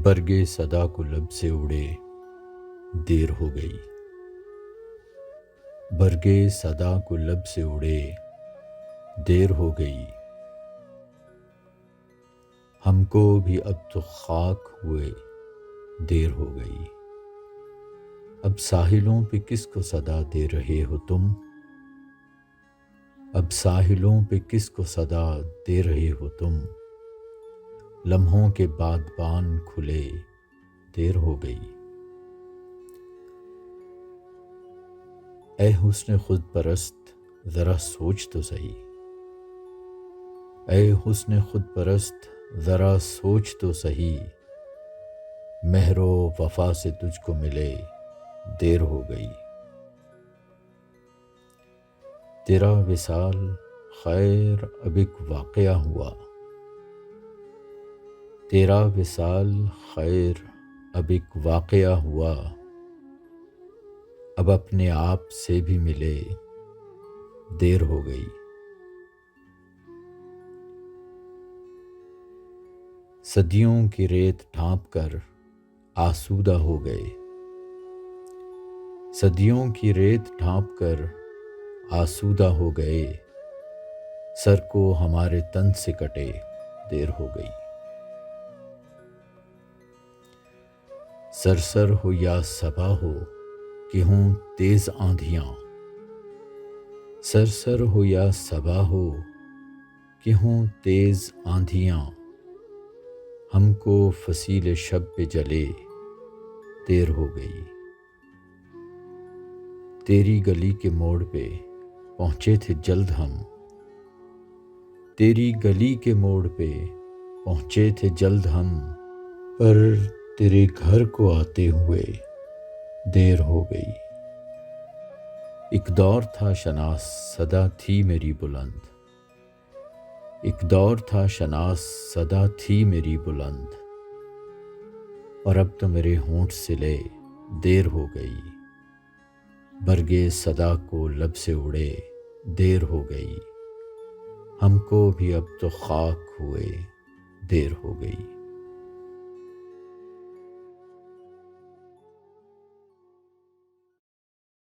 برگے صدا کو لب سے اڑے دیر ہو گئی، برگے صدا کو لب سے اڑے دیر ہو گئی، ہم کو بھی اب تو خاک ہوئے دیر ہو گئی۔ اب ساحلوں پہ کس کو صدا دے رہے ہو تم، اب ساحلوں پہ کس کو صدا دے رہے ہو تم، لمحوں کے بادبان کھلے دیر ہو گئی۔ اے حسن خود پرست ذرا سوچ تو سہی، اے حسن خود پرست ذرا سوچ تو سہی، مہر و وفا سے تجھ کو ملے دیر ہو گئی۔ تیرا وصال خیر اب ایک واقعہ ہوا، تیرا وصال خیر اب ایک واقعہ ہوا، اب اپنے آپ سے بھی ملے دیر ہو گئی۔ صدیوں کی ریت ڈھانپ کر آسودہ ہو گئے، صدیوں کی ریت ڈھانپ کر آسودہ ہو گئے، سر کو ہمارے تن سے کٹے دیر ہو گئی۔ سرسر ہو یا صبا ہو کہ ہوں تیز آندھیاں، سرسر ہو یا صبا ہو کہ ہوں تیز آندھیاں، ہم کو فصیل شب پہ جلے دیر ہو گئی۔ تیری گلی کے موڑ پہ پہنچے تھے جلد ہم، تیری گلی کے موڑ پہ پہنچے تھے جلد ہم، پر تیرے گھر کو آتے ہوئے دیر ہو گئی۔ ایک دور تھا شناس صدا تھی میری بلند، ایک دور تھا شناس صدا تھی میری بلند، اور اب تو میرے ہونٹ سے لے دیر ہو گئی۔ برگے صدا کو لب سے اڑے دیر ہو گئی، ہم کو بھی اب تو خاک ہوئے دیر ہو گئی۔